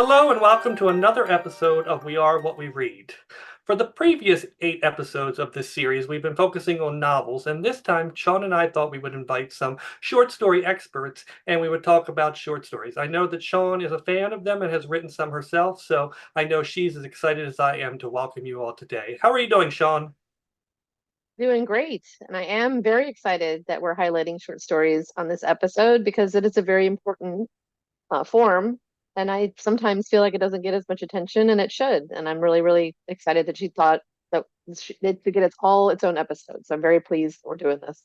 Hello and welcome to another episode of We Are What We Read. For the previous 8 episodes of this series, we've been focusing on novels, and this time, Shawn and I thought we would invite some short story experts and we would talk about short stories. I know that Shawn is a fan of them and has written some herself, so I know she's as excited as I am to welcome you all today. How are you doing, Shawn? Doing great. And I am very excited that we're highlighting short stories on this episode because it is a very important form. And I sometimes feel like it doesn't get as much attention, and it should. And I'm really, really excited that she thought that it should get its own episode. So I'm very pleased we're doing this.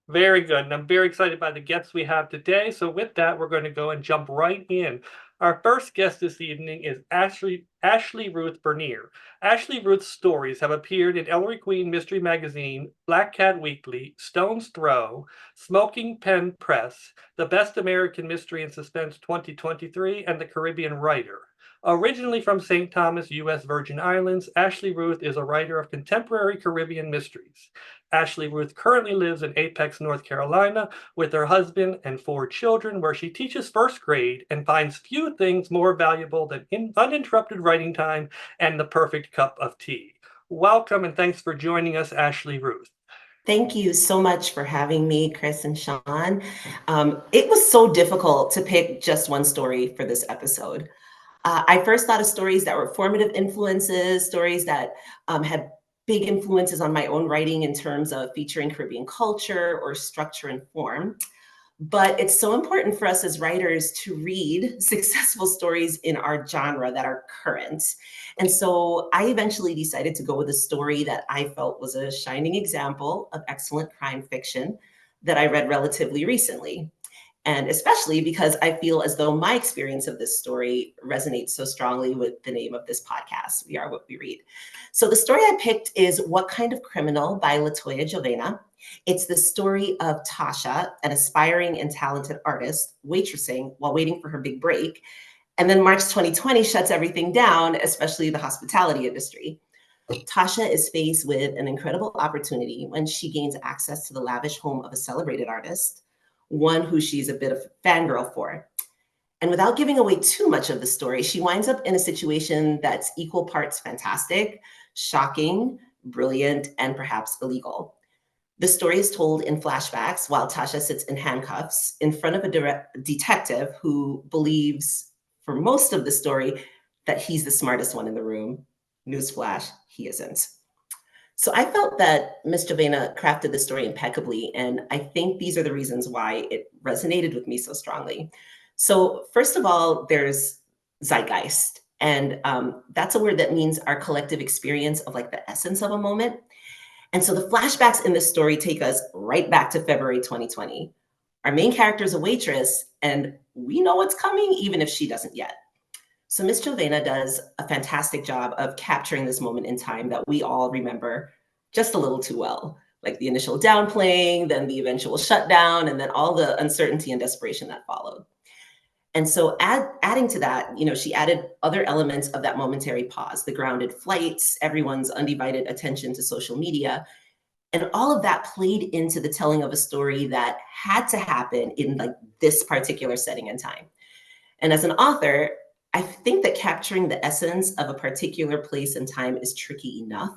Very good. And I'm very excited by the guests we have today. So with that, we're going to go and jump right in. Our first guest this evening is Ashley-Ruth Bernier. Ashley-Ruth's stories have appeared in Ellery Queen Mystery Magazine, Black Cat Weekly, Stone's Throw, Smoking Pen Press, The Best American Mystery and Suspense 2023, and The Caribbean Writer. Originally from St. Thomas, U.S. Virgin Islands, Ashley-Ruth is a writer of contemporary Caribbean mysteries. Ashley-Ruth currently lives in Apex, North Carolina, with her husband and 4 children, where she teaches first grade and finds few things more valuable than uninterrupted writing time and the perfect cup of tea. Welcome and thanks for joining us, Ashley-Ruth. Thank you so much for having me, Chris and Shawn. It was so difficult to pick just one story for this episode. I first thought of stories that were formative influences, stories that had big influences on my own writing in terms of featuring Caribbean culture or structure and form. But it's so important for us as writers to read successful stories in our genre that are current. And so I eventually decided to go with a story that I felt was a shining example of excellent crime fiction that I read relatively recently. And especially because I feel as though my experience of this story resonates so strongly with the name of this podcast, We Are What We Read. So the story I picked is What Kind of Criminal by Latoya Jovena. It's the story of Tasha, an aspiring and talented artist, waitressing while waiting for her big break. And then March 2020 shuts everything down, especially the hospitality industry. Tasha is faced with an incredible opportunity when she gains access to the lavish home of a celebrated artist, one who she's a bit of a fangirl for. And without giving away too much of the story, she winds up in a situation that's equal parts fantastic, shocking, brilliant, and perhaps illegal. The story is told in flashbacks while Tasha sits in handcuffs in front of a detective who believes, for most of the story, that he's the smartest one in the room. Newsflash, he isn't. So I felt that Miss Jovena crafted the story impeccably, and I think these are the reasons why it resonated with me so strongly. So first of all, there's zeitgeist, and that's a word that means our collective experience of like the essence of a moment. And so the flashbacks in this story take us right back to February 2020. Our main character is a waitress, and we know what's coming, even if she doesn't yet. So Miss Jovena does a fantastic job of capturing this moment in time that we all remember just a little too well, like the initial downplaying, then the eventual shutdown, and then all the uncertainty and desperation that followed. And so adding to that, she added other elements of that momentary pause, the grounded flights, everyone's undivided attention to social media. And all of that played into the telling of a story that had to happen in like this particular setting and time. And as an author, I think that capturing the essence of a particular place and time is tricky enough,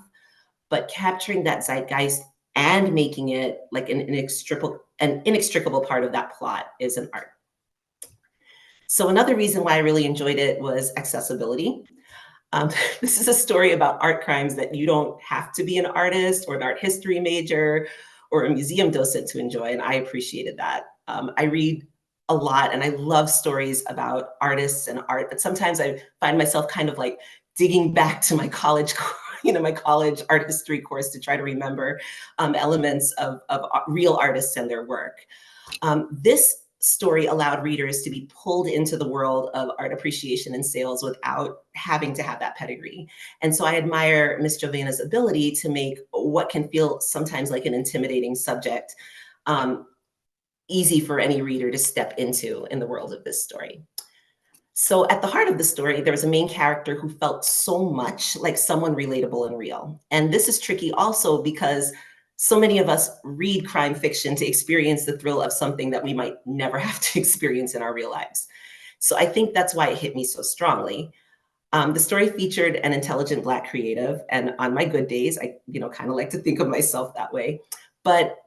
but capturing that zeitgeist and making it like an inextricable part of that plot is an art. So another reason why I really enjoyed it was accessibility. This is a story about art crimes that you don't have to be an artist or an art history major or a museum docent to enjoy, and I appreciated that. I read a lot and I love stories about artists and art, but sometimes I find myself kind of like digging back to my college, my college art history course to try to remember elements of real artists and their work. This story allowed readers to be pulled into the world of art appreciation and sales without having to have that pedigree. And so I admire Miss Jovena's ability to make what can feel sometimes like an intimidating subject easy for any reader to step into in the world of this story. So at the heart of the story, there was a main character who felt so much like someone relatable and real. And this is tricky also because so many of us read crime fiction to experience the thrill of something that we might never have to experience in our real lives. So I think that's why it hit me so strongly. The story featured an intelligent Black creative, and on my good days, I, kind of like to think of myself that way. But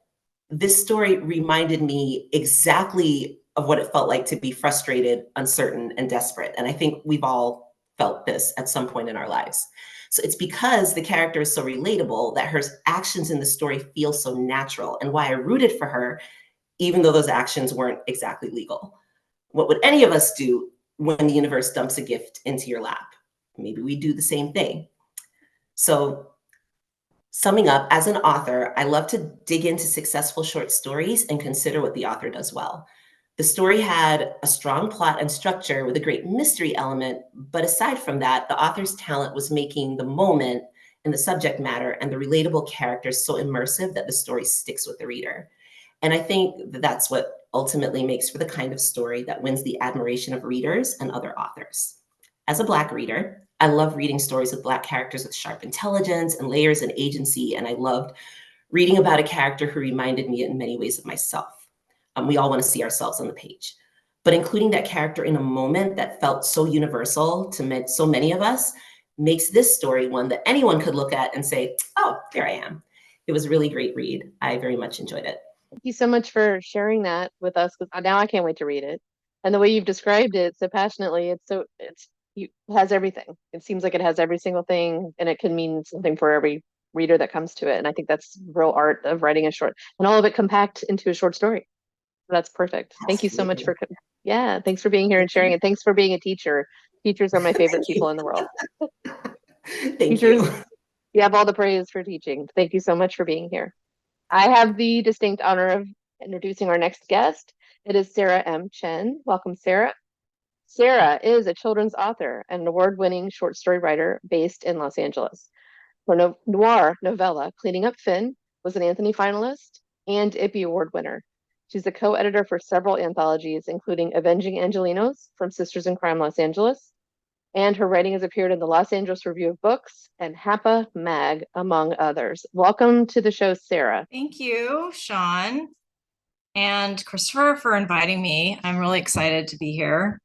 this story reminded me exactly of what it felt like to be frustrated, uncertain, and desperate. And I think we've all felt this at some point in our lives. So it's because the character is so relatable that her actions in the story feel so natural, and why I rooted for her, even though those actions weren't exactly legal. What would any of us do when the universe dumps a gift into your lap? Maybe we do the same thing. So summing up, as an author, I love to dig into successful short stories and consider what the author does well. The story had a strong plot and structure with a great mystery element, but aside from that, the author's talent was making the moment and the subject matter and the relatable characters so immersive that the story sticks with the reader. And I think that that's what ultimately makes for the kind of story that wins the admiration of readers and other authors. As a Black reader, I love reading stories with Black characters with sharp intelligence and layers and agency, and I loved reading about a character who reminded me in many ways of myself. We all want to see ourselves on the page. But including that character in a moment that felt so universal to so many of us makes this story one that anyone could look at and say, oh, there I am. It was a really great read. I very much enjoyed it. Thank you so much for sharing that with us, because now I can't wait to read it. And the way you've described it so passionately, it has everything. It seems like it has every single thing, and it can mean something for every reader that comes to it. And I think that's real art of writing a short, and all of it compact into a short story. That's perfect. Thank you so much Absolutely. yeah, thanks for being here and sharing, and thanks for being a teacher. Teachers are my favorite Thank you. people in the world. Thank Teachers, you. you have all the praise for teaching. Thank you so much for being here. I have the distinct honor of introducing our next guest. It is Sarah M. Chen. Welcome, Sarah. Sarah is a children's author and an award-winning short story writer based in Los Angeles. Her noir novella, Cleaning Up Finn, was an Anthony finalist and Ippy Award winner. She's a co-editor for several anthologies, including Avenging Angelinos from Sisters in Crime Los Angeles, and her writing has appeared in the Los Angeles Review of Books and Hapa Mag, among others. Welcome to the show, Sarah. Thank you, Shawn and Kristopher, for inviting me. I'm really excited to be here.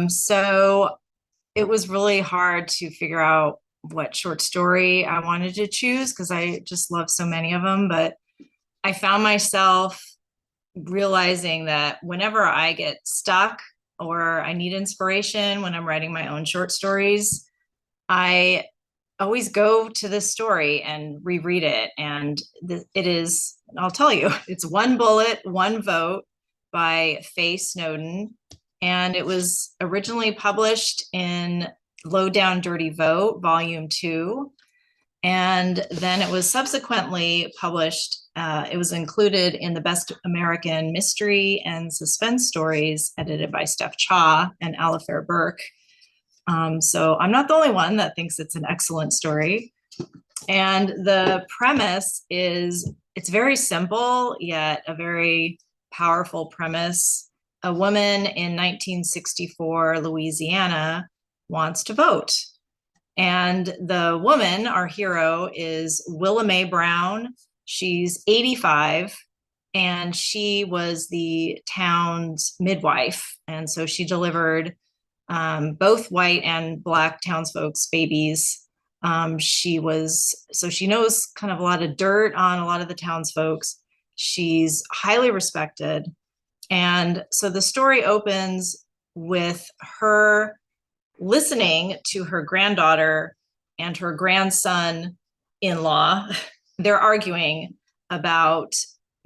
So it was really hard to figure out what short story I wanted to choose because I just love so many of them, but I found myself realizing that whenever I get stuck or I need inspiration when I'm writing my own short stories, I always go to this story and reread it. And it is, I'll tell you, it's One Bullet, One Vote by Faye Snowden. And it was originally published in Low Down Dirty Vote, Volume 2. And then it was subsequently published, it was included in the Best American Mystery and Suspense Stories, edited by Steph Cha and Alifair Burke. So I'm not the only one that thinks it's an excellent story. And the premise is, it's very simple, yet a very powerful premise. A woman in 1964 Louisiana wants to vote. And the woman, our hero, is Willa Mae Brown. She's 85, and she was the town's midwife. And so she delivered both white and Black townsfolk's babies. She knows kind of a lot of dirt on a lot of the townsfolks. She's highly respected. And so the story opens with her listening to her granddaughter and her grandson-in-law. They're arguing about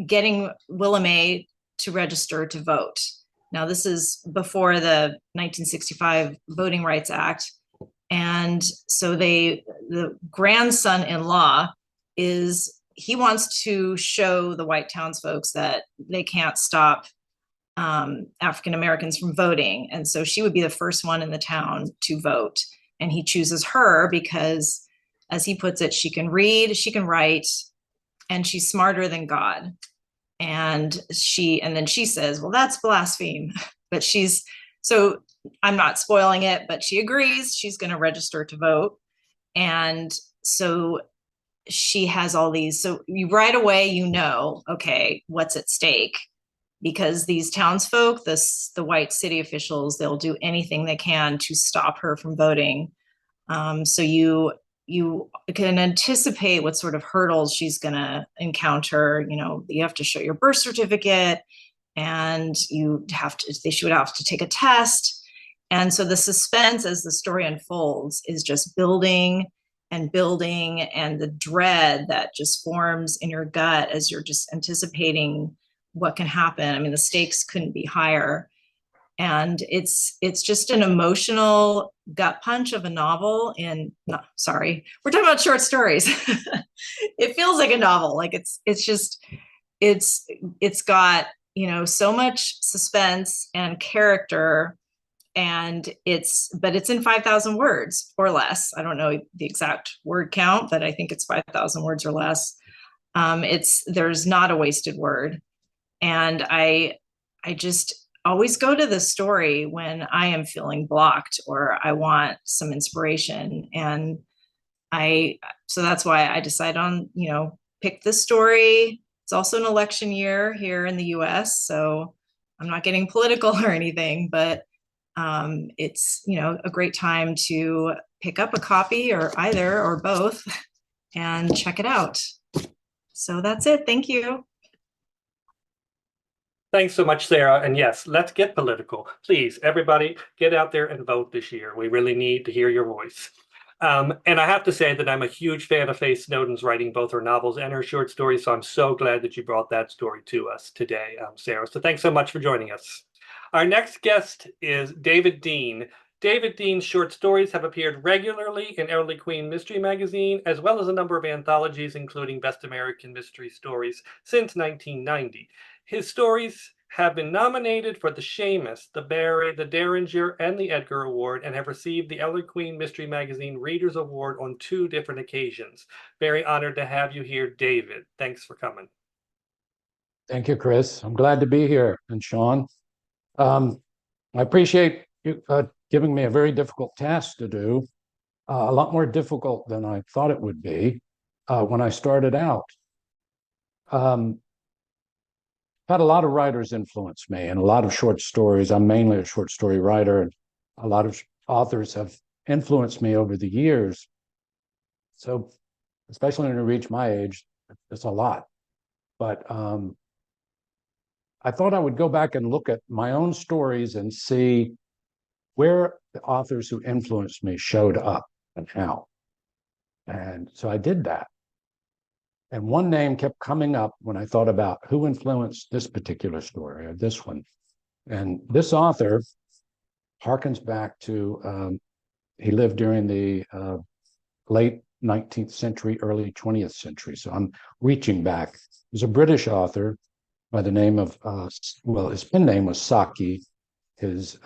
getting Willa Mae to register to vote. Now, this is before the 1965 Voting Rights Act. And so the grandson-in-law he wants to show the white townsfolks that they can't stop African Americans from voting. And so she would be the first one in the town to vote. And he chooses her because, as he puts it, she can read, she can write, and she's smarter than God. And then she says, well, that's blaspheme. But so I'm not spoiling it, but she agrees she's going to register to vote. And so she has all these, so you right away, okay, what's at stake. because these townsfolk, the white city officials, they'll do anything they can to stop her from voting. So you can anticipate what sort of hurdles she's going to encounter. You know, you have to show your birth certificate, and she would have to take a test. And so the suspense as the story unfolds is just building and building, and the dread that just forms in your gut as you're just anticipating what can happen. I mean, the stakes couldn't be higher. And it's just an emotional gut punch of a novel. We're talking about short stories. It feels like a novel. Like it's got, you know, so much suspense and character, but it's in 5,000 words or less. I don't know the exact word count, but I think it's 5,000 words or less. There's not a wasted word. And I just always go to the story when I am feeling blocked or I want some inspiration. And so that's why I decided on, you know, pick this story. It's also an election year here in the US, so I'm not getting political or anything, but it's, you know, a great time to pick up a copy or either or both and check it out. So that's it. Thank you. Thanks so much, Sarah. And yes, let's get political. Please, everybody, get out there and vote this year. We really need to hear your voice. And I have to say that I'm a huge fan of Faye Snowden's writing, both her novels and her short stories. So I'm so glad that you brought that story to us today, Sarah. So thanks so much for joining us. Our next guest is David Dean. David Dean's short stories have appeared regularly in Early Queen Mystery Magazine, as well as a number of anthologies, including Best American Mystery Stories since 1990. His stories have been nominated for the Seamus, the Barry, the Derringer, and the Edgar Award, and have received the Early Queen Mystery Magazine Readers Award on 2 different occasions. Very honored to have you here, David. Thanks for coming. Thank you, Chris. I'm glad to be here. And Shawn, I appreciate you giving me a very difficult task to do, a lot more difficult than I thought it would be when I started out. Had a lot of writers influence me and a lot of short stories. I'm mainly a short story writer, and a lot of authors have influenced me over the years. So, especially when you reach my age, it's a lot. But I thought I would go back and look at my own stories and see where the authors who influenced me showed up and how. And so I did that. And one name kept coming up when I thought about who influenced this particular story or this one. And this author harkens back to, he lived during the late 19th century, early 20th century. So I'm reaching back. He's a British author by the name of, his pen name was Saki. His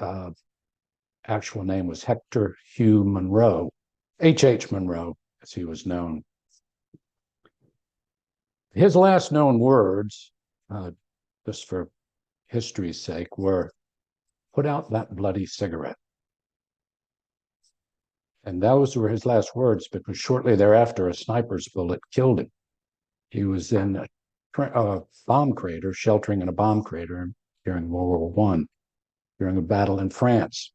actual name was Hector Hugh Munro, H.H. Munro, as he was known. His last known words, just for history's sake, were, "Put out that bloody cigarette." And those were his last words, because shortly thereafter, a sniper's bullet killed him. He was in a bomb crater, sheltering in a bomb crater during World War I, during a battle in France.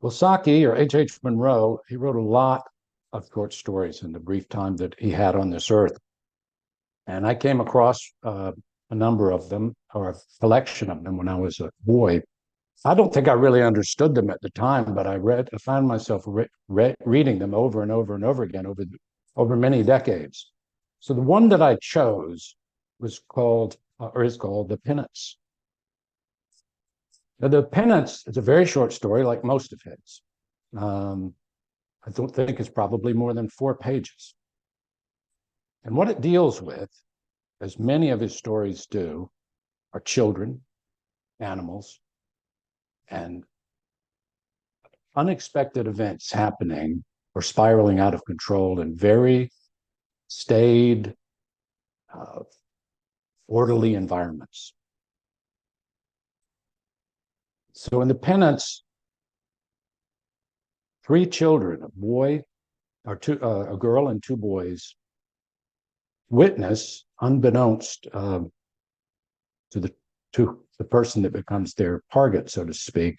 Well, Saki, or H.H. Munro, he wrote a lot of short stories in the brief time that he had on this earth. And I came across a number of them, or a collection of them, when I was a boy. I don't think I really understood them at the time, but I found myself reading them over and over and over again over many decades. So the one that I chose was called, or is called, The Penance. Now, The Penance is a very short story, like most of his. I don't think it's probably more than 4 pages. And what it deals with, as many of his stories do, are children, animals, and unexpected events happening or spiraling out of control in very staid, orderly environments. So in The Penance, 3 children, a girl and 2 boys, witness, unbeknownst to the person that becomes their target, so to speak,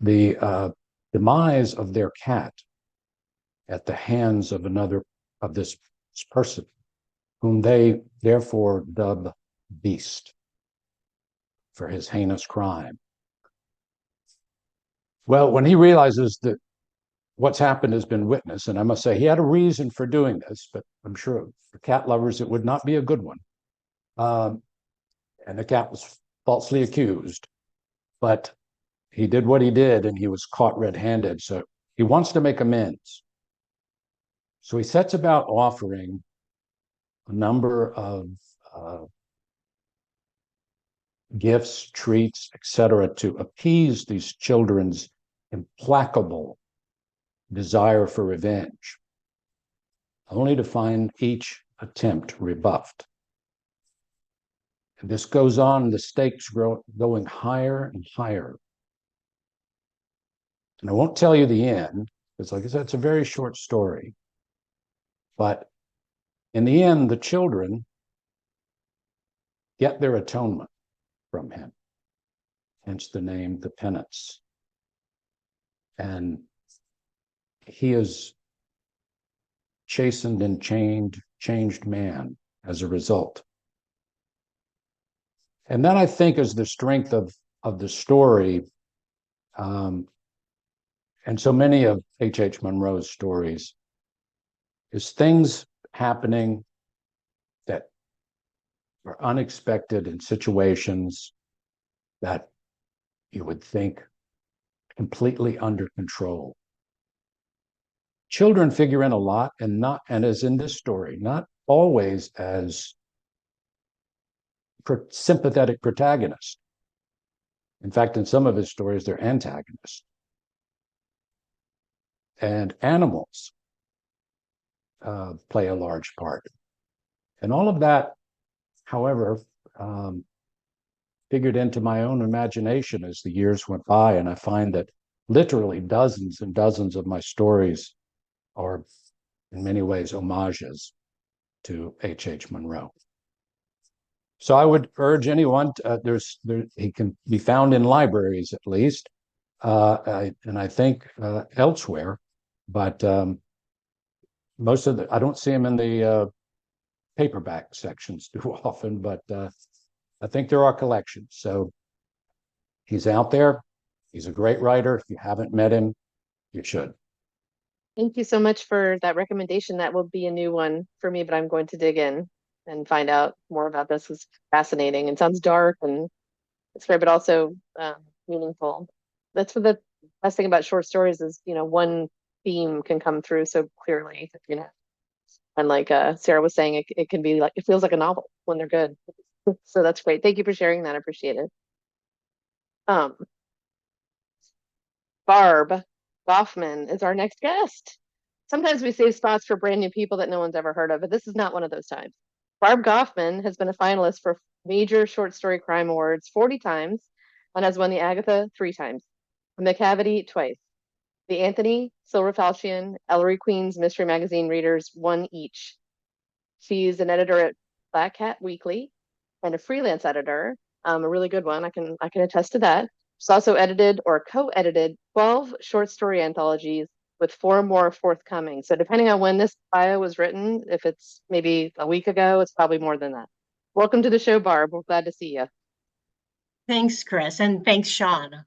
the demise of their cat at the hands of this person, whom they therefore dub Beast for his heinous crime. Well, when he realizes that what's happened has been witnessed, and I must say he had a reason for doing this, but I'm sure for cat lovers it would not be a good one. And the cat was falsely accused, but he did what he did, and he was caught red-handed. So he wants to make amends. So he sets about offering a number of gifts, treats, etc., to appease these children's implacable desire for revenge, only to find each attempt rebuffed. And this goes on, the stakes going higher and higher. And I won't tell you the end, because like I said, it's a very short story. But in the end, the children get their atonement from him, hence the name The Penance. And he is chastened and changed man as a result. And that, I think, is the strength of the story, and so many of H.H. Munro's stories, is things happening that are unexpected in situations that you would think completely under control. Children figure in a lot, and as in this story, not always as sympathetic protagonists. In fact, in some of his stories, they're antagonists. And animals play a large part. And all of that, however, figured into my own imagination as the years went by, and I find that literally dozens and dozens of my stories are in many ways homages to H.H. Munro. So I would urge anyone, he can be found in libraries at least, and I think elsewhere, but most of I don't see him in the paperback sections too often, but I think there are collections. So he's out there. He's a great writer. If you haven't met him, you should. Thank you so much for that recommendation. That will be a new one for me, but I'm going to dig in and find out more about this. It's fascinating and sounds dark and it's great, but also meaningful. That's what the best thing about short stories is, one theme can come through so clearly, and like Sarah was saying, it can be like, it feels like a novel when they're good. So that's great. Thank you for sharing that. I appreciate it. Barb Goffman is our next guest. Sometimes we save spots for brand new people that no one's ever heard of, but this is not one of those times. Barb Goffman has been a finalist for major short story crime awards 40 times and has won the Agatha 3 times, the McCavity twice. The Anthony, Silver Falchion, Ellery Queen's Mystery Magazine readers 1 each. She's an editor at Black Cat Weekly and a freelance editor, a really good one. I can attest to that. She's also edited or co-edited 12 short story anthologies with 4 more forthcoming. So depending on when this bio was written, if it's maybe a week ago, it's probably more than that. Welcome to the show, Barb. We're glad to see you. Thanks, Chris, and thanks, Shawn.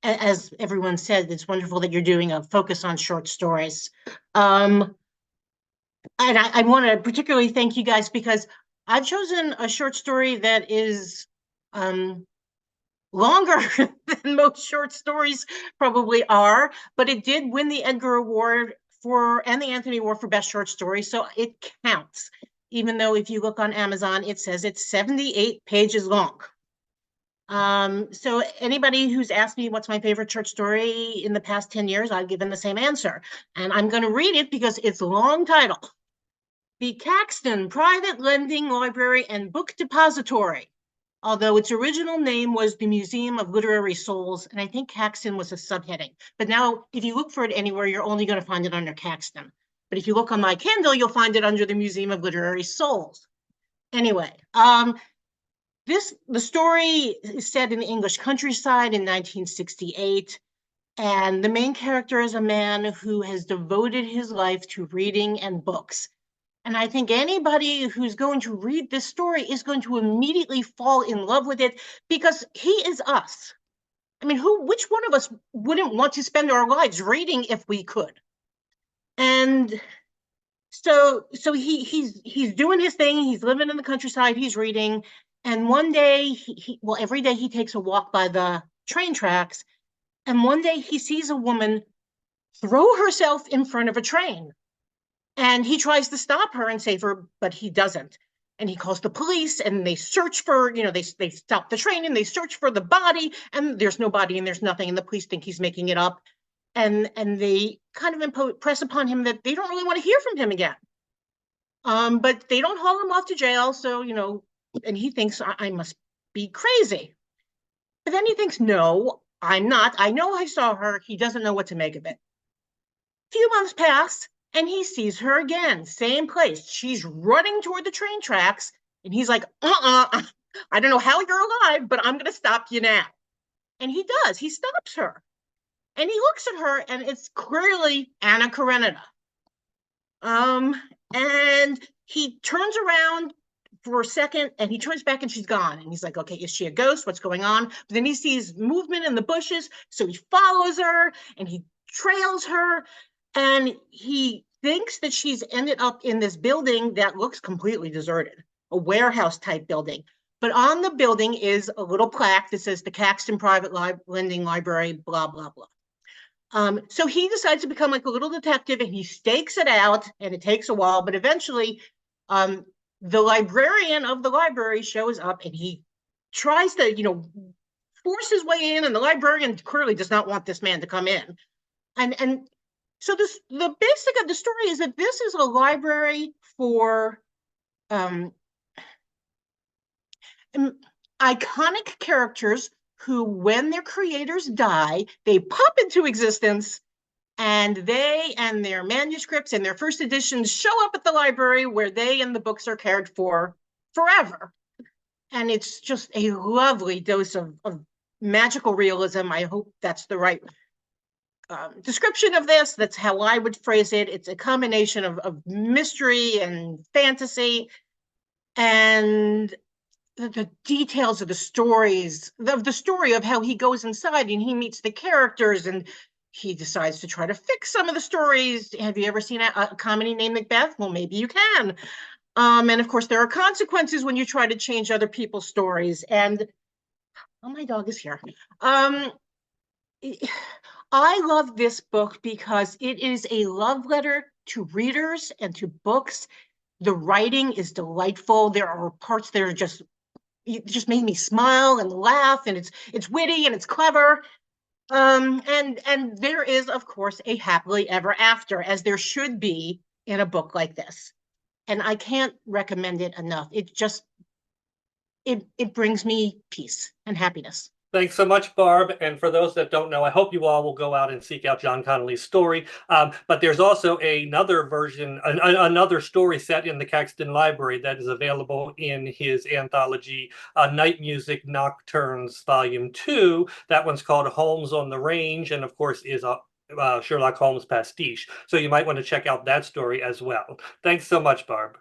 As everyone said, it's wonderful that you're doing a focus on short stories. And I want to particularly thank you guys because I've chosen a short story that is longer than most short stories probably are, but it did win the Edgar Award and the Anthony Award for Best Short Story, so it counts. Even though if you look on Amazon, it says it's 78 pages long. So anybody who's asked me what's my favorite short story in the past 10 years, I've given the same answer. And I'm going to read it because it's a long title. The Caxton Private Lending Library and Book Depository. Although its original name was the Museum of Literary Souls, and I think Caxton was a subheading. But now, if you look for it anywhere, you're only going to find it under Caxton. But if you look on my Kindle, you'll find it under the Museum of Literary Souls. Anyway, the story is set in the English countryside in 1968. And the main character is a man who has devoted his life to reading and books. And I think anybody who's going to read this story is going to immediately fall in love with it because he is us. I mean, which one of us wouldn't want to spend our lives reading if we could? And so he's doing his thing. He's living in the countryside. He's reading. And one day, well, every day he takes a walk by the train tracks. And one day he sees a woman throw herself in front of a train. And he tries to stop her and save her, but he doesn't. And he calls the police and they search for, they stop the train and they search for the body, and there's no body and there's nothing. And the police think he's making it up. And they kind of press upon him that they don't really want to hear from him again. But they don't haul him off to jail. So, and he thinks I must be crazy. But then he thinks, no, I'm not. I know I saw her. He doesn't know what to make of it. A few months pass and he sees her again, same place. She's running toward the train tracks. And he's like, I don't know how you're alive, but I'm going to stop you now. And he does. He stops her. And he looks at her and it's clearly Anna Karenina. And he turns around for a second and he turns back and she's gone. And he's like, okay, is she a ghost? What's going on? But then he sees movement in the bushes. So he follows her and he trails her. And he thinks that she's ended up in this building that looks completely deserted, a warehouse type building. But on the building is a little plaque that says the Caxton Private Lending Library, blah, blah, blah. So he decides to become like a little detective and he stakes it out, and it takes a while, but eventually the librarian of the library shows up and he tries to, force his way in, and the librarian clearly does not want this man to come in. And so the basic of the story is that this is a library for iconic characters who, when their creators die, they pop into existence, and they and their manuscripts and their first editions show up at the library where they and the books are cared for forever. And it's just a lovely dose of magical realism. I hope that's the right description of this. That's how I would phrase it. It's a combination of mystery and fantasy, and the details of the stories, of the story of how he goes inside and he meets the characters and he decides to try to fix some of the stories. Have you ever seen a comedy named Macbeth? Well, maybe you can. And of course, there are consequences when you try to change other people's stories. And oh, my dog is here. I love this book because it is a love letter to readers and to books. The writing is delightful. There are parts that are just made me smile and laugh, and it's witty and it's clever. And there is, of course, a happily ever after, as there should be in a book like this. And I can't recommend it enough. It just, it brings me peace and happiness. Thanks so much, Barb. And for those that don't know, I hope you all will go out and seek out John Connolly's story. But there's also another version, another story set in the Caxton Library that is available in his anthology, Night Music Nocturnes, Volume 2. That one's called Holmes on the Range, and of course is a Sherlock Holmes pastiche. So you might want to check out that story as well. Thanks so much, Barb.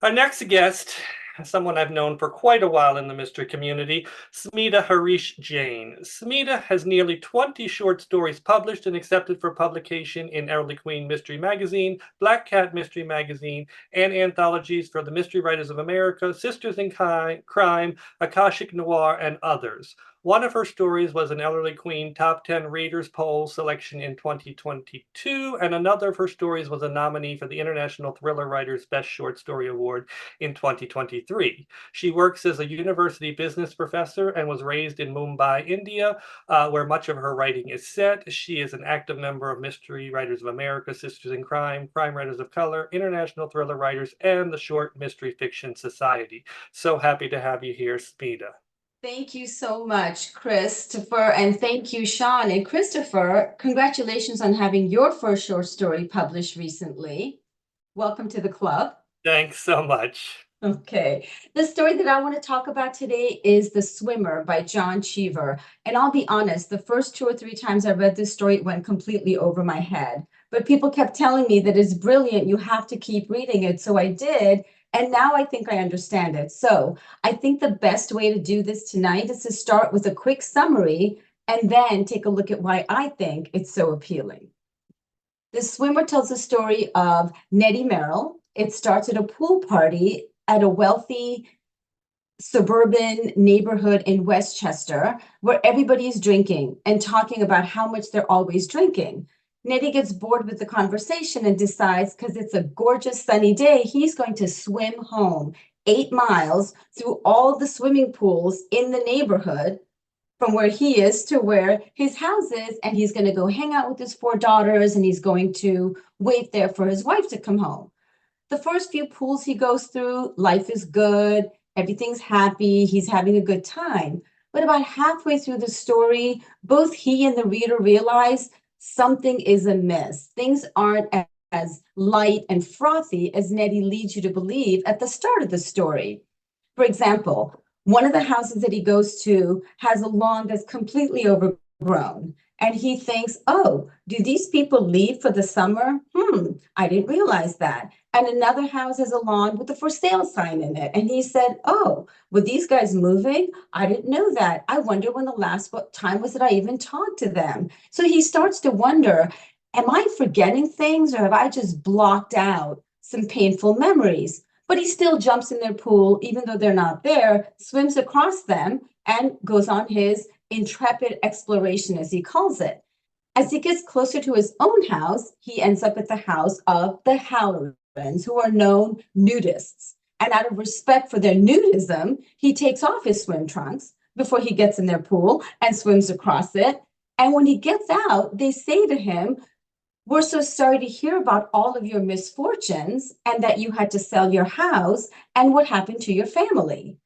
Our next guest, someone I've known for quite a while in the mystery community, Smita Harish Jain. Smita has nearly 20 short stories published and accepted for publication in Early Queen Mystery Magazine, Black Cat Mystery Magazine, and anthologies for the Mystery Writers of America, Sisters in Crime, Akashic Noir, and others. One of her stories was an Elderly Queen Top 10 Readers Poll selection in 2022, and another of her stories was a nominee for the International Thriller Writers Best Short Story Award in 2023. She works as a university business professor and was raised in Mumbai, India, where much of her writing is set. She is an active member of Mystery Writers of America, Sisters in Crime, Crime Writers of Color, International Thriller Writers, and the Short Mystery Fiction Society. So happy to have you here, Smita. Thank you so much, Kristopher, and thank you, Shawn and Kristopher. Congratulations on having your first short story published recently. Welcome to the club. Thanks so much. Okay, the story that I want to talk about today is The Swimmer by John Cheever. And I'll be honest, the first 2 or 3 times I read this story, it went completely over my head. But people kept telling me that it's brilliant, you have to keep reading it. So I did. And now I think I understand it. So I think the best way to do this tonight is to start with a quick summary and then take a look at why I think it's so appealing. The Swimmer tells the story of Nettie Merrill. It starts at a pool party at a wealthy suburban neighborhood in Westchester where everybody is drinking and talking about how much they're always drinking. Nettie gets bored with the conversation and decides, because it's a gorgeous sunny day, he's going to swim home 8 miles through all the swimming pools in the neighborhood from where he is to where his house is, and he's going to go hang out with his 4 daughters, and he's going to wait there for his wife to come home. The first few pools he goes through, life is good, everything's happy, he's having a good time. But about halfway through the story, both he and the reader realize something is amiss. Things aren't as light and frothy as Nettie leads you to believe at the start of the story. For example, one of the houses that he goes to has a lawn that's completely overgrown. And he thinks, oh, do these people leave for the summer? I didn't realize that. And another house has a lawn with a for sale sign in it. And he said, oh, were these guys moving? I didn't know that. I wonder when the last time was that I even talked to them. So he starts to wonder, am I forgetting things, or have I just blocked out some painful memories? But he still jumps in their pool, even though they're not there, swims across them, and goes on his intrepid exploration, as he calls it. As he gets closer to his own house, he ends up at the house of the Hallorans, who are known nudists. And out of respect for their nudism, he takes off his swim trunks before he gets in their pool and swims across it. And when he gets out, they say to him, we're so sorry to hear about all of your misfortunes and that you had to sell your house and what happened to your family.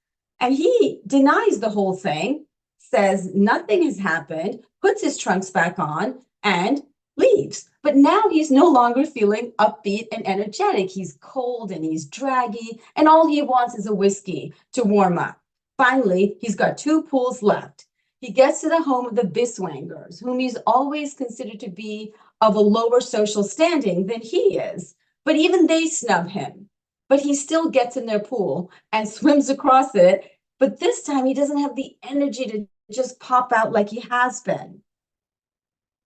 And he denies the whole thing, says nothing has happened, puts his trunks back on, and leaves. But now he's no longer feeling upbeat and energetic. He's cold and he's draggy, and all he wants is a whiskey to warm up. Finally, he's got 2 pools left. He gets to the home of the Biswangers, whom he's always considered to be of a lower social standing than he is. But even they snub him. But he still gets in their pool and swims across it. But this time he doesn't have the energy to just pop out like he has been.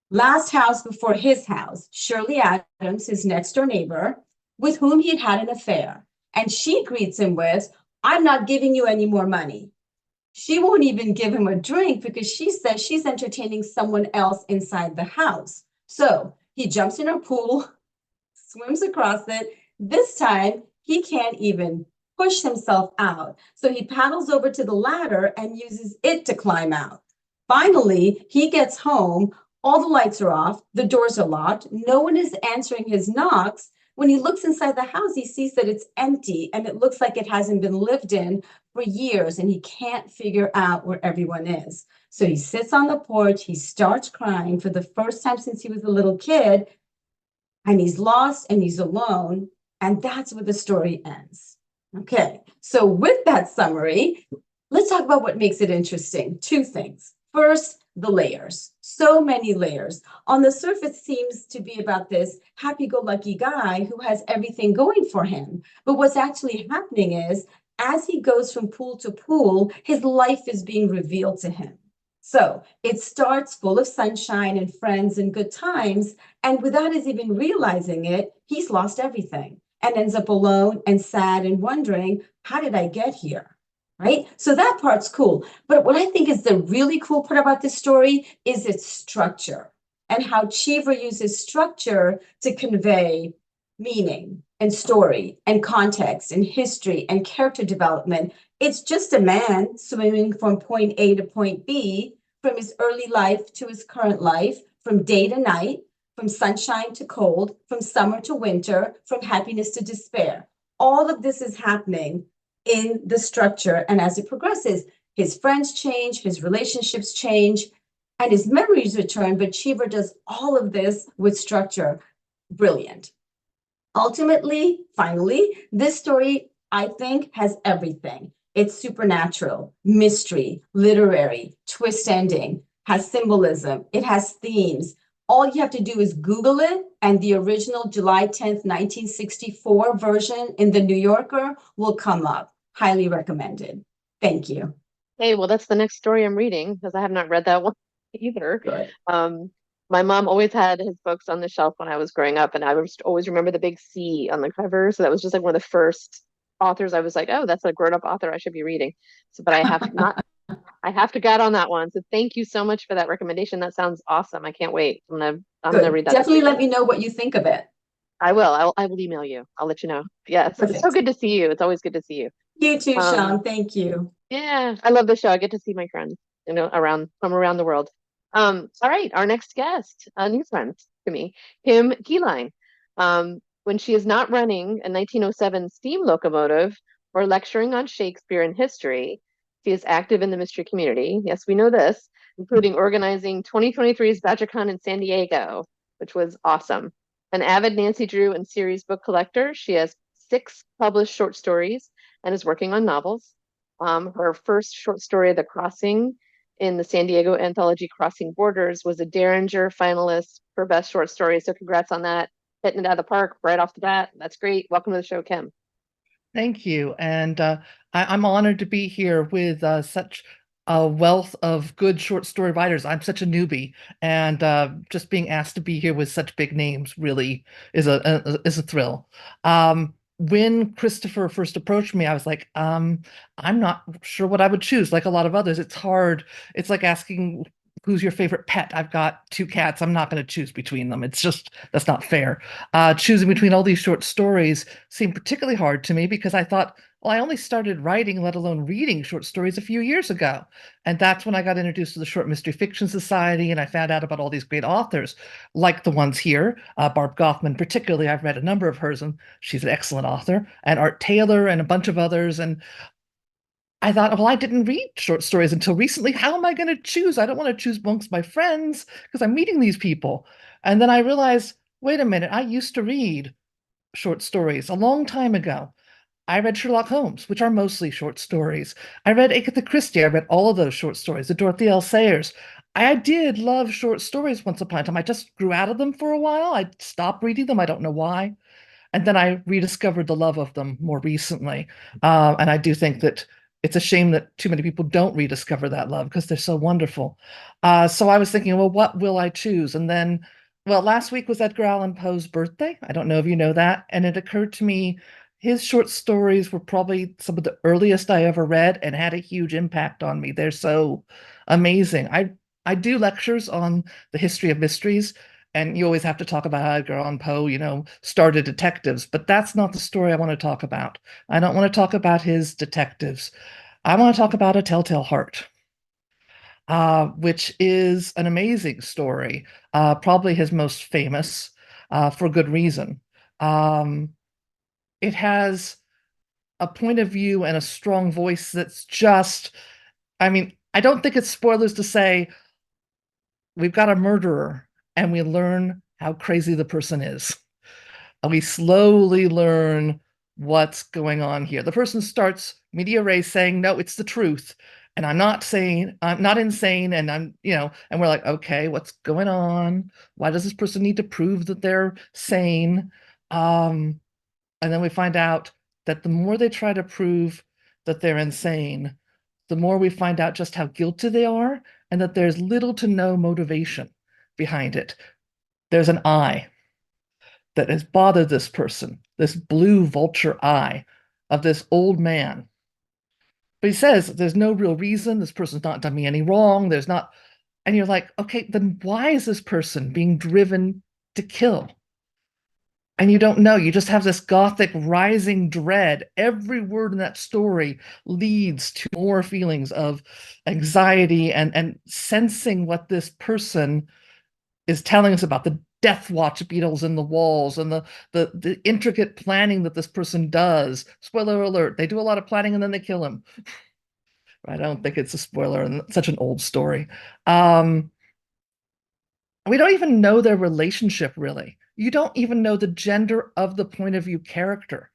Last house before his house, Shirley Adams, his next door neighbor, with whom he had an affair. And she greets him with, I'm not giving you any more money. She won't even give him a drink because she says she's entertaining someone else inside the house. So he jumps in her pool, swims across it. This time he can't even push himself out. So he paddles over to the ladder and uses it to climb out. Finally, he gets home. All the lights are off. The doors are locked. No one is answering his knocks. When he looks inside the house, he sees that it's empty and it looks like it hasn't been lived in for years, and he can't figure out where everyone is. So he sits on the porch. He starts crying for the first time since he was a little kid, and he's lost and he's alone. And that's where the story ends. Okay, so with that summary, let's talk about what makes it interesting. 2 things. First, the layers. So many layers. On the surface seems to be about this happy-go-lucky guy who has everything going for him. But what's actually happening is, as he goes from pool to pool, his life is being revealed to him. So it starts full of sunshine and friends and good times, and without his even realizing it, he's lost everything and ends up alone and sad and wondering, how did I get here? Right? So that part's cool. But what I think is the really cool part about this story is its structure and how Cheever uses structure to convey meaning and story and context and history and character development. It's just a man swimming from point A to point B, from his early life to his current life, from day to night, from sunshine to cold, from summer to winter, from happiness to despair. All of this is happening in the structure, and as it progresses, his friends change, his relationships change, and his memories return, but Cheever does all of this with structure. Brilliant. Ultimately, finally, this story I think, has everything. It's supernatural, mystery, literary, twist ending, has symbolism, it has themes. All you have to do is Google it, and the original July 10th, 1964 version in the New Yorker will come up. Highly recommended. Thank you. Hey, well, that's the next story I'm reading because I have not read that one either. Good. My mom always had his books on the shelf when I was growing up, and I would just always remember the big C on the cover. So that was just like one of the first authors I was like, oh, that's a grown-up author I should be reading. So, but I have not, I have to get on that one. So thank you so much for that recommendation. That sounds awesome. I can't wait. I'm gonna Good. read that. Definitely let me know what you think of it. I will. I will email you. I'll let you know. Yeah, it's so Perfect. good to see you. It's always good to see you. You too, Um, Shawn. Thank you. Yeah, I love the show. I get to see my friends, from around the world. All right, our next guest, a new friend to me, Keeline. When she is not running a 1907 steam locomotive or lecturing on Shakespeare and history, she is active in the mystery community. Yes, we know this, including organizing 2023's BadgerCon in San Diego, which was awesome. An avid Nancy Drew and series book collector, she has 6 published short stories and is working on novels. Her first short story, The Crossing, in the San Diego anthology Crossing Borders, was a Derringer finalist for Best Short Story. So congrats on that. Hitting it out of the park right off the bat. That's great. Welcome to the show, Kim. Thank you. And I'm honored to be here with such a wealth of good short story writers. I'm such a newbie, and just being asked to be here with such big names really is a thrill. When Kristopher first approached me, I was like, I'm not sure what I would choose. Like a lot of others, it's hard. It's like asking who's your favorite pet. I've got 2 cats. I'm not going to choose between them. It's just, that's not fair. Choosing between all these short stories seemed particularly hard to me because I thought, well, I only started writing, let alone reading short stories a few years ago. And that's when I got introduced to the Short Mystery Fiction Society, and I found out about all these great authors, like the ones here, Barb Goffman particularly. I've read a number of hers, and she's an excellent author, and Art Taylor and a bunch of others. And I thought, well, I didn't read short stories until recently. How am I going to choose? I don't want to choose amongst my friends because I'm meeting these people. And then I realized, wait a minute, I used to read short stories a long time ago. I read Sherlock Holmes, which are mostly short stories. I read Agatha Christie. I read all of those short stories, the Dorothy L. Sayers. I did love short stories once upon a time. I just grew out of them for a while. I stopped reading them. I don't know why. And then I rediscovered the love of them more recently. And I do think that it's a shame that too many people don't rediscover that love because they're so wonderful. So I was thinking, well, what will I choose? And then, well, last week was Edgar Allan Poe's birthday. I don't know if you know that. And it occurred to me his short stories were probably some of the earliest I ever read and had a huge impact on me. They're so amazing. I do lectures on the history of mysteries, and you always have to talk about how Edgar Allan Poe, started detectives, but that's not the story I want to talk about. I don't want to talk about his detectives. I want to talk about A Telltale Heart, which is an amazing story, probably his most famous, for good reason. It has a point of view and a strong voice that's just, I don't think it's spoilers to say we've got a murderer and we learn how crazy the person is. And we slowly learn what's going on here. The person starts media res saying, no, it's the truth. And I'm not insane. And and we're like, okay, what's going on? Why does this person need to prove that they're sane? And then we find out that the more they try to prove that they're insane, the more we find out just how guilty they are and that there's little to no motivation behind it. There's an eye that has bothered this person, this blue vulture eye of this old man. But he says there's no real reason. This person's not done me any wrong. There's not. And you're like, okay, then why is this person being driven to kill? And you don't know. You just have this gothic rising dread. Every word in that story leads to more feelings of anxiety and sensing what this person is telling us about the death watch beetles in the walls and the intricate planning that this person does. Spoiler alert, they do a lot of planning and then they kill him. I don't think it's a spoiler, and such an old story. We don't even know their relationship, really. You don't even know the gender of the point of view character.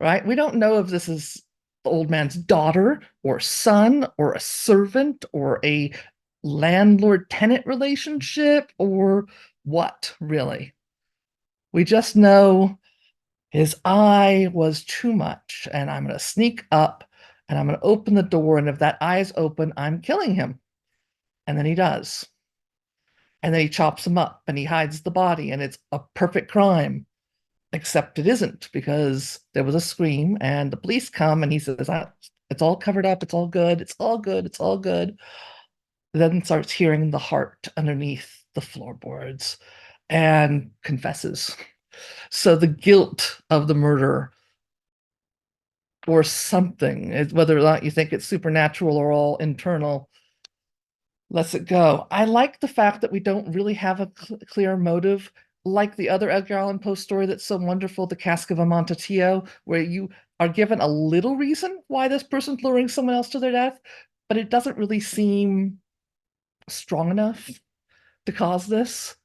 right? We don't know if this is the old man's daughter or son or a servant or a landlord-tenant relationship or what, really. We just know his eye was too much, and I'm going to sneak up and I'm going to open the door, and if that eye is open, I'm killing him. And then he does. And then he chops him up and he hides the body, and it's a perfect crime. Except it isn't, because there was a scream and the police come and he says, it's all covered up, it's all good, it's all good, it's all good. Then starts hearing the heart underneath the floorboards and confesses. So the guilt of the murder or something, whether or not you think it's supernatural or all internal, lets it go. I like the fact that we don't really have a clear motive, like the other Edgar Allan Poe story that's so wonderful, The Cask of Amontillado, where you are given a little reason why this person's luring someone else to their death, but it doesn't really seem strong enough to cause this.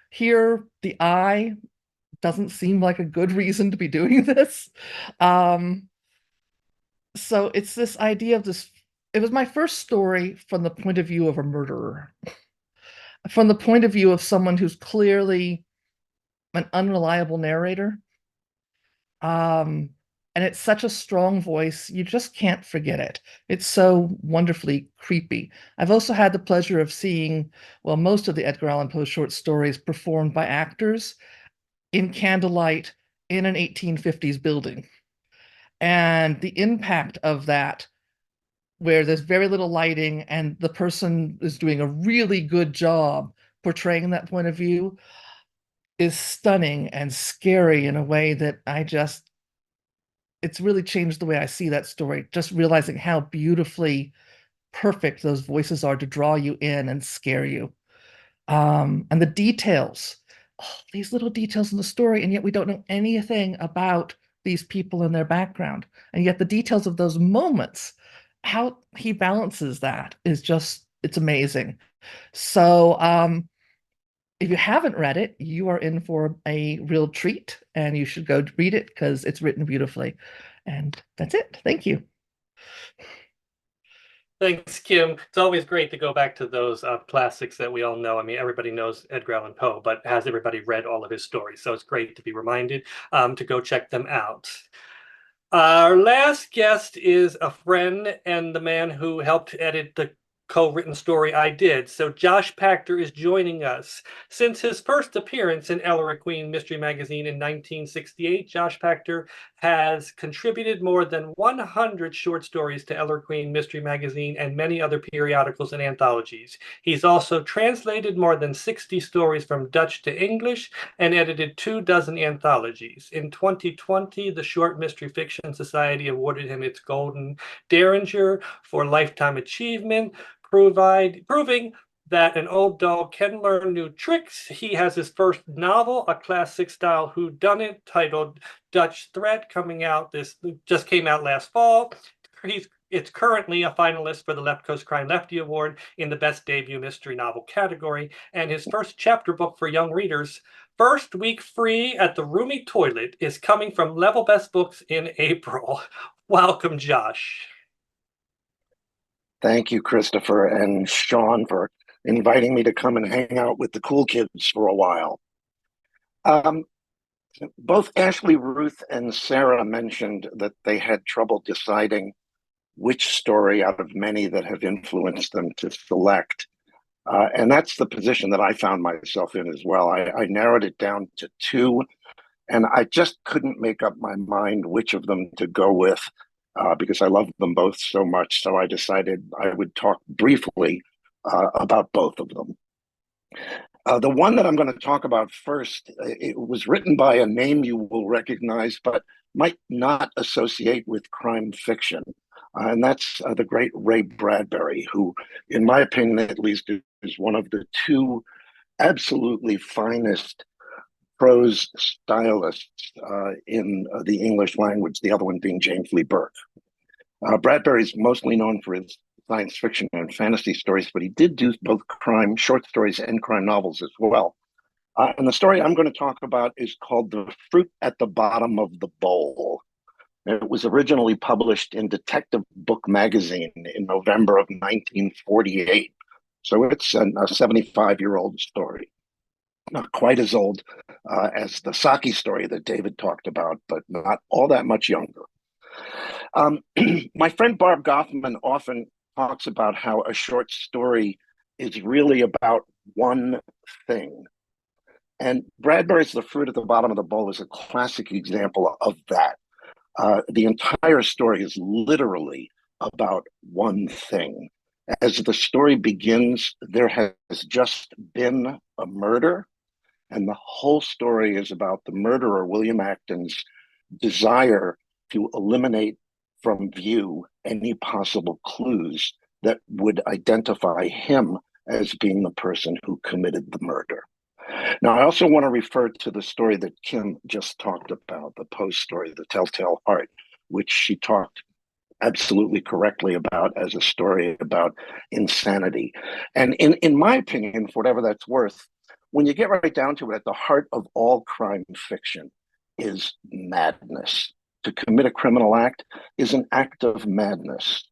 Here, the eye doesn't seem like a good reason to be doing this. So it's this idea of this. It was my first story from the point of view of a murderer, from the point of view of someone who's clearly an unreliable narrator. And it's such a strong voice, you just can't forget it. It's so wonderfully creepy. I've also had the pleasure of seeing, well, most of the Edgar Allan Poe short stories performed by actors in candlelight in an 1850s building. And the impact of that, where there's very little lighting and the person is doing a really good job portraying that point of view, is stunning and scary in a way that it's really changed the way I see that story, just realizing how beautifully perfect those voices are to draw you in and scare you. And the details, these little details in the story, and yet we don't know anything about these people and their background. And yet the details of those moments, how he balances that is just, it's amazing. So if you haven't read it, you are in for a real treat, and you should go read it because it's written beautifully. And that's it. Thank you. Thanks, Kim. It's always great to go back to those classics that we all know. I mean, everybody knows Edgar Allan Poe, but has everybody read all of his stories? So it's great to be reminded to go check them out. Our last guest is a friend and the man who helped edit the co-written story I did. So Josh Pachter is joining us. Since his first appearance in Ellery Queen Mystery Magazine in 1968, Josh Pachter has contributed more than 100 short stories to Ellery Queen Mystery Magazine and many other periodicals and anthologies. He's also translated more than 60 stories from Dutch to English and edited 24 anthologies. In 2020, the Short Mystery Fiction Society awarded him its Golden Derringer for lifetime achievement, proving that an old dog can learn new tricks. He has his first novel, a classic style whodunit titled Dutch Threat, just came out last fall. It's currently a finalist for the Left Coast Crime Lefty Award in the Best Debut Mystery Novel category, and his first chapter book for young readers, First Week Free at the Roomy Toilet, is coming from Level Best Books in April. Welcome, Josh. Thank you, Kristopher and Shawn, for inviting me to come and hang out with the cool kids for a while. Both Ashley-Ruth and Sarah mentioned that they had trouble deciding which story out of many that have influenced them to select. And that's the position that I found myself in as well. I narrowed it down to two, and I just couldn't make up my mind which of them to go with. Because I love them both so much. So I decided I would talk briefly about both of them. The one that I'm going to talk about first, it was written by a name you will recognize, but might not associate with crime fiction. And that's the great Ray Bradbury, who, in my opinion at least, is one of the two absolutely finest prose stylists in the English language, the other one being James Lee Burke. Bradbury's mostly known for his science fiction and fantasy stories, but he did do both crime short stories and crime novels as well. And the story I'm going to talk about is called The Fruit at the Bottom of the Bowl. It was originally published in Detective Book Magazine in November of 1948. So it's a 75-year-old story. Not quite as old as the Saki story that David talked about, but not all that much younger. My friend Barb Goffman often talks about how a short story is really about one thing. And Bradbury's The Fruit at the Bottom of the Bowl is a classic example of that. The entire story is literally about one thing. As the story begins, there has just been a murder, and the whole story is about the murderer, William Acton's desire to eliminate from view any possible clues that would identify him as being the person who committed the murder. Now, I also want to refer to the story that Kim just talked about, the Post story, The Telltale Heart, which she talked absolutely correctly about as a story about insanity. And in my opinion, for whatever that's worth, when you get right down to it, at the heart of all crime fiction is madness. To commit a criminal act is an act of madness.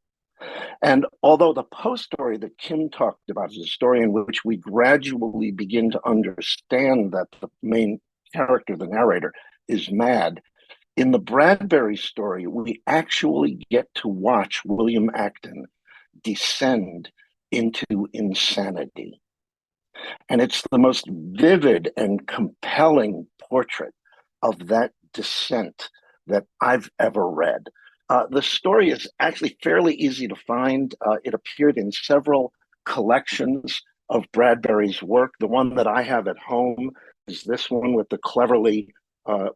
And although the Post story that Kim talked about is a story in which we gradually begin to understand that the main character, the narrator, is mad, in the Bradbury story, we actually get to watch William Acton descend into insanity. And it's the most vivid and compelling portrait of that descent that I've ever read. The story is actually fairly easy to find. It appeared in several collections of Bradbury's work. The one that I have at home is this one with the cleverly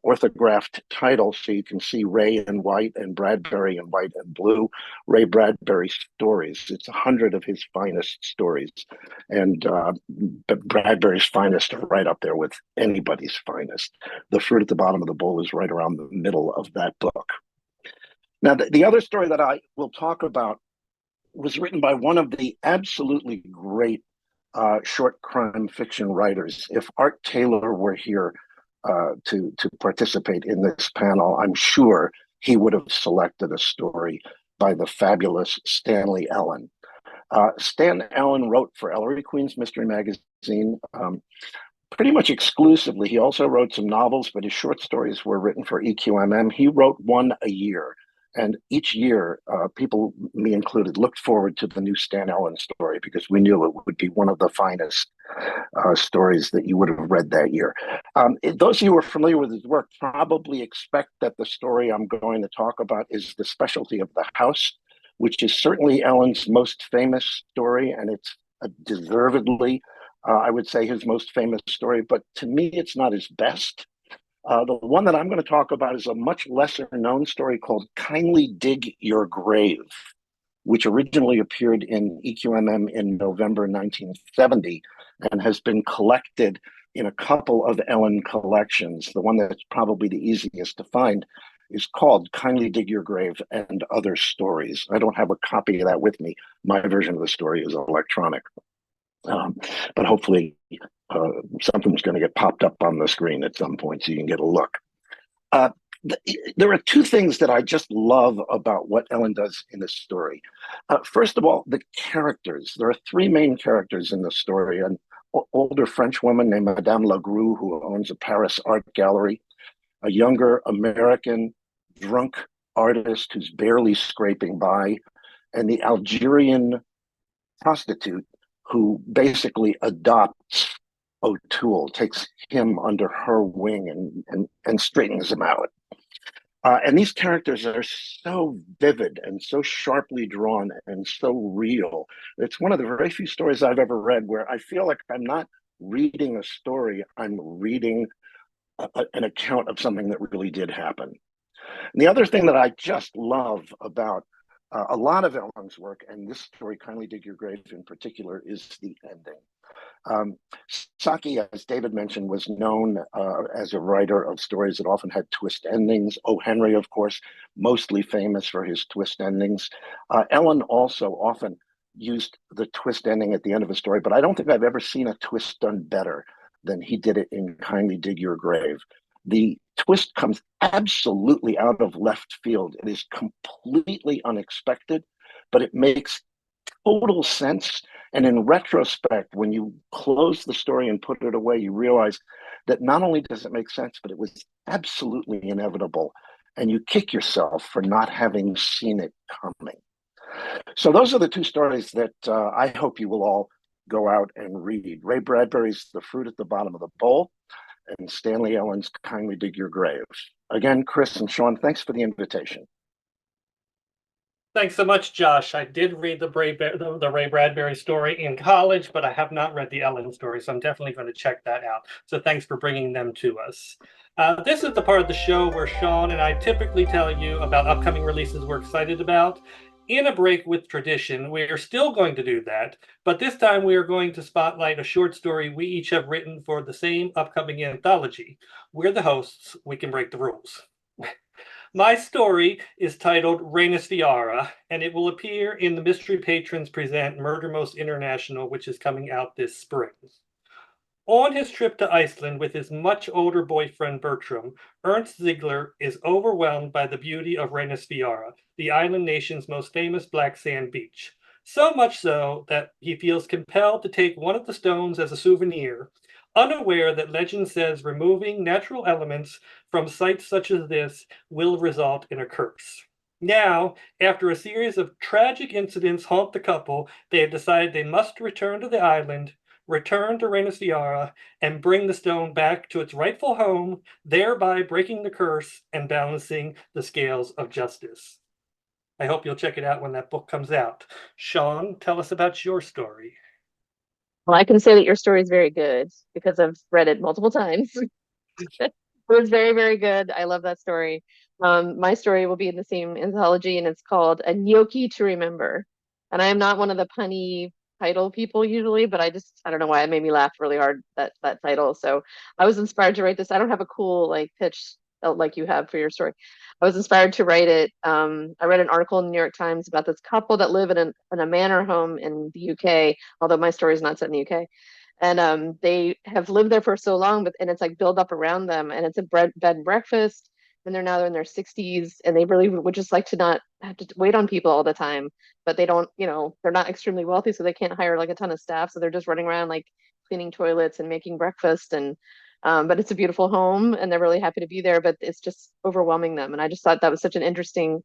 orthographed title, so you can see Ray in white and Bradbury in white and blue. Ray Bradbury Stories. It's 100 of his finest stories, and Bradbury's finest are right up there with anybody's finest. The Fruit at the Bottom of the Bowl is right around the middle of that book. Now, the other story that I will talk about was written by one of the absolutely great short crime fiction writers. If Art Taylor were here to participate in this panel, I'm sure he would have selected a story by the fabulous Stanley Ellen. Stan Ellen wrote for Ellery Queen's Mystery Magazine pretty much exclusively. He also wrote some novels, but his short stories were written for EQMM. He wrote one a year. And each year, people, me included, looked forward to the new Stan Ellen story because we knew it would be one of the finest stories that you would have read that year. Those of you who are familiar with his work probably expect that the story I'm going to talk about is The Specialty of the House, which is certainly Ellen's most famous story, and it's deservedly, I would say, his most famous story. But to me, it's not his best. The one that I'm going to talk about is a much lesser known story called Kindly Dig Your Grave, which originally appeared in EQMM in November 1970 and has been collected in a couple of Ellen collections. The one that's probably the easiest to find is called Kindly Dig Your Grave and Other Stories. I don't have a copy of that with me. My version of the story is electronic. But hopefully something's going to get popped up on the screen at some point so you can get a look. There are two things that I just love about what Ellen does in this story. First of all, the characters. There are three main characters in the story. An older French woman named Madame Lagrue, who owns a Paris art gallery, a younger American drunk artist who's barely scraping by, and the Algerian prostitute who basically adopts O'Toole, takes him under her wing and straightens him out. And these characters are so vivid and so sharply drawn and so real. It's one of the very few stories I've ever read where I feel like I'm not reading a story, I'm reading an account of something that really did happen. And the other thing that I just love about a lot of Ellen's work, and this story, Kindly Dig Your Grave in particular, is the ending. Saki, as David mentioned, was known as a writer of stories that often had twist endings. O. Henry, of course, mostly famous for his twist endings. Ellen also often used the twist ending at the end of a story, but I don't think I've ever seen a twist done better than he did it in Kindly Dig Your Grave. The twist comes absolutely out of left field. It is completely unexpected, but it makes total sense. And in retrospect, when you close the story and put it away, you realize that not only does it make sense, but it was absolutely inevitable. And you kick yourself for not having seen it coming. So those are the two stories that I hope you will all go out and read. Ray Bradbury's The Fruit at the Bottom of the Bowl, and Stanley Ellen's Kindly Dig Your Grave. Again, Chris and Shawn, thanks for the invitation. Thanks so much, Josh. I did read the Ray Bradbury story in college, but I have not read the Ellen story, so I'm definitely going to check that out. So thanks for bringing them to us. This is the part of the show where Shawn and I typically tell you about upcoming releases we're excited about. In a break with tradition, we are still going to do that, but this time we are going to spotlight a short story we each have written for the same upcoming anthology. We're the hosts, we can break the rules. My story is titled Rhaenys Viara, and it will appear in the Mystery Patrons Present Murder Most International, which is coming out this spring. On his trip to Iceland with his much older boyfriend Bertram, Ernst Ziegler is overwhelmed by the beauty of Rhaenys Viara, the island nation's most famous black sand beach. So much so that he feels compelled to take one of the stones as a souvenir, unaware that legend says removing natural elements from sites such as this will result in a curse. Now, after a series of tragic incidents haunt the couple, they have decided they must return to the island, return to Rhaenys Viara, and bring the stone back to its rightful home, thereby breaking the curse and balancing the scales of justice. I hope you'll check it out when that book comes out. Shawn, tell us about your story. Well, I can say that your story is very good because I've read it multiple times. It was very, very good. I love that story. My story will be in the same anthology, and it's called A Gnocchi to Remember. And I am not one of the punny title people usually, but I don't know why it made me laugh really hard, that title. So I was inspired to write this. I don't have a cool like pitch like you have for your story. I was inspired to write it. I read an article in the New York Times about this couple that live in a manor home in the UK, although my story is not set in the UK. And they have lived there for so long, and it's like built up around them, and it's a bed and breakfast, and they're in their 60s, and they really would just like to not have to wait on people all the time, but they don't, they're not extremely wealthy, so they can't hire like a ton of staff, so they're just running around like cleaning toilets and making breakfast, and but it's a beautiful home, and they're really happy to be there, but it's just overwhelming them, and I just thought that was such an interesting.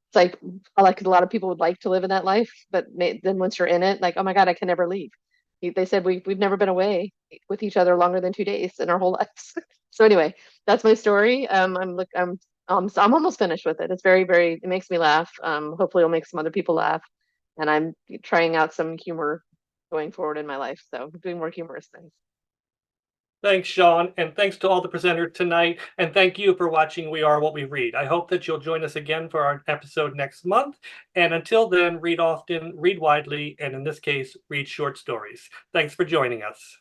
It's like a lot of people would like to live in that life, but then once you're in it, like, oh my God, I can never leave. They said we've never been away with each other longer than 2 days in our whole lives. So anyway, that's my story. I'm almost finished with it. It's very, very, it makes me laugh. Hopefully it'll make some other people laugh. And I'm trying out some humor going forward in my life. So I'm doing more humorous things. Thanks, Shawn, and thanks to all the presenters tonight, and thank you for watching We Are What We Read. I hope that you'll join us again for our episode next month, and until then, read often, read widely, and in this case, read short stories. Thanks for joining us.